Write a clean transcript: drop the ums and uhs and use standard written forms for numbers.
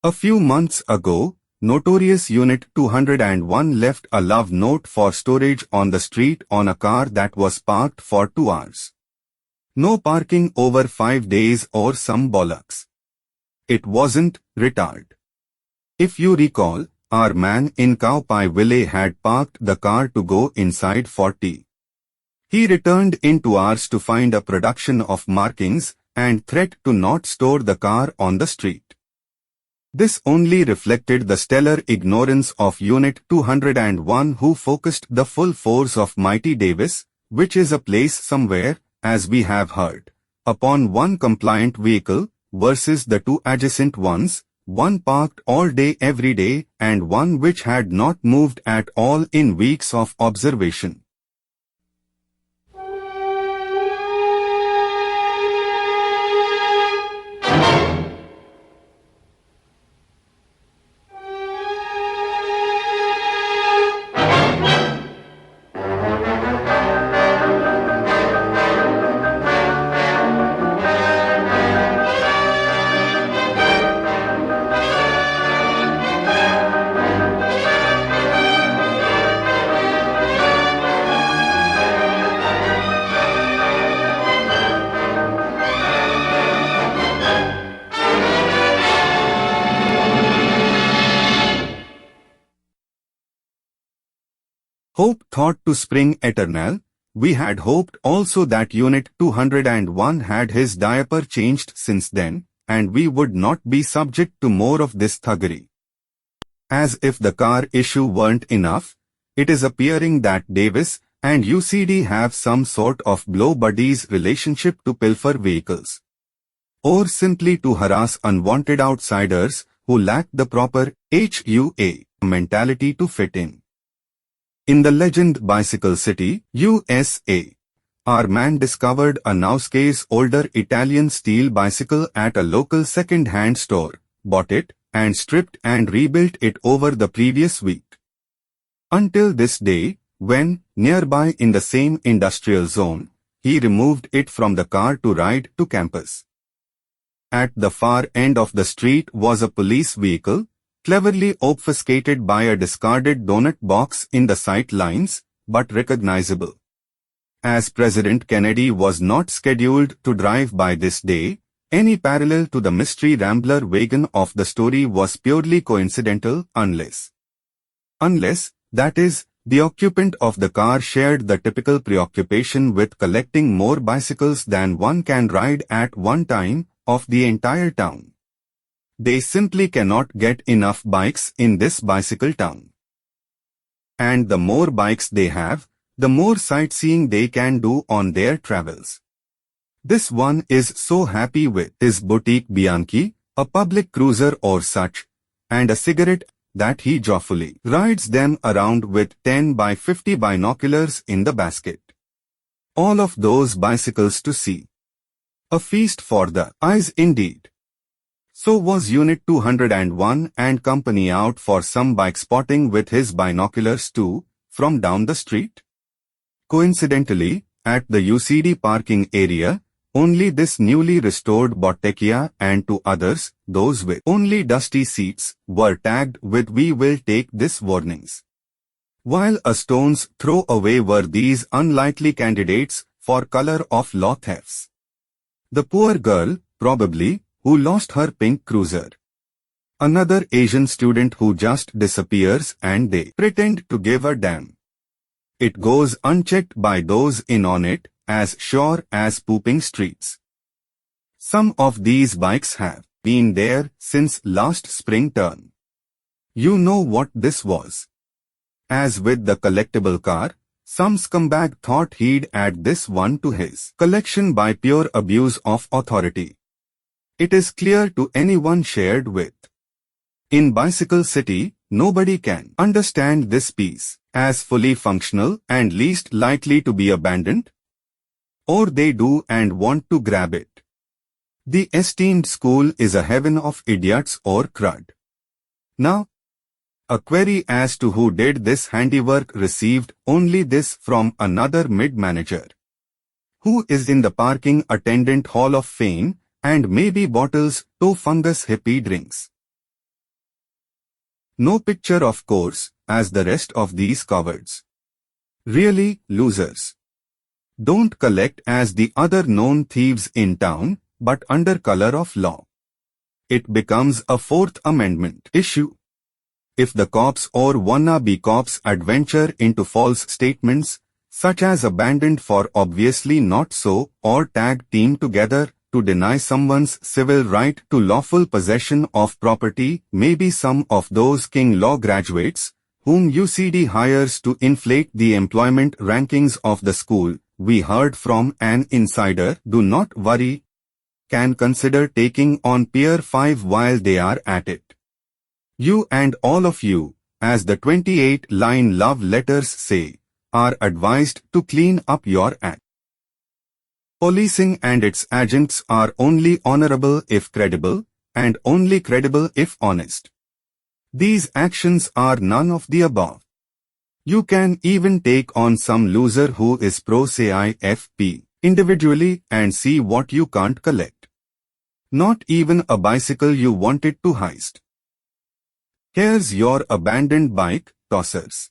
A few months ago, notorious Unit 201 left a love note for storage on the street on a car that was parked for 2 hours. No parking over 5 days or some bollocks. It wasn't retard. If you recall, our man in Cowpie had parked the car to go inside for tea. He returned in 2 hours to find a production of markings and threat to not store the car on the street. This only reflected the stellar ignorance of Unit 201 who focused the full force of mighty Davis, which is a place somewhere, as we have heard, upon one compliant vehicle versus the 2 adjacent ones, one parked all day every day and one which had not moved at all in weeks of observation. Hope thought to spring eternal, we had hoped also that Unit 201 had his diaper changed since then, and we would not be subject to more of this thuggery. As if the car issue weren't enough, it is appearing that Davis and UCD have some sort of blow buddies relationship to pilfer vehicles. Or simply to harass unwanted outsiders who lack the proper HUA mentality to fit in. In the legend Bicycle City, USA, our man discovered a nowadays older Italian steel bicycle at a local second-hand store, bought it, and stripped and rebuilt it over the previous week. Until this day, when, nearby in the same industrial zone, he removed it from the car to ride to campus. At the far end of the street was a police vehicle, cleverly obfuscated by a discarded donut box in the sight lines, but recognizable. As President Kennedy was not scheduled to drive by this day, any parallel to the mystery Rambler wagon of the story was purely coincidental unless, that is, the occupant of the car shared the typical preoccupation with collecting more bicycles than one can ride at one time of the entire town. They simply cannot get enough bikes in this bicycle town. And the more bikes they have, the more sightseeing they can do on their travels. This one is so happy with his boutique Bianchi, a public cruiser or such, and a cigarette that he joyfully rides them around with 10 by 50 binoculars in the basket. All of those bicycles to see. A feast for the eyes indeed. So was Unit 201 and company out for some bike spotting with his binoculars too, from down the street? Coincidentally, at the UCD parking area, only this newly restored Bottecchia and 2 others, those with only dusty seats, were tagged with "We will take this" warnings. While a stone's throw away were these unlikely candidates for color of law thefts. The poor girl, probably, who lost her pink cruiser. Another Asian student who just disappears and they pretend to give a damn. It goes unchecked by those in on it, as sure as pooping streets. Some of these bikes have been there since last spring term. You know what this was. As with the collectible car, some scumbag thought he'd add this one to his collection by pure abuse of authority. It is clear to anyone shared with. In Bicycle City, nobody can understand this piece as fully functional and least likely to be abandoned. Or they do and want to grab it. The esteemed school is a heaven of idiots or crud. Now, a query as to who did this handiwork received only this from another mid-manager, who is in the parking attendant hall of fame, and maybe bottles toe fungus hippie drinks. No picture of course, as the rest of these cowards. Really, losers. Don't collect as the other known thieves in town, but under color of law. It becomes a Fourth Amendment issue. If the cops or wannabe cops adventure into false statements, such as abandoned for obviously not so, or tag team together to deny someone's civil right to lawful possession of property, maybe some of those King Law graduates, whom UCD hires to inflate the employment rankings of the school, we heard from an insider, do not worry, can consider taking on Pier 5 while they are at it. You and all of you, as the 28-line love letters say, are advised to clean up your act. Policing and its agents are only honorable if credible, and only credible if honest. These actions are none of the above. You can even take on some loser who is pro-CIFP individually and see what you can't collect. Not even a bicycle you wanted to heist. Here's your abandoned bike, tossers.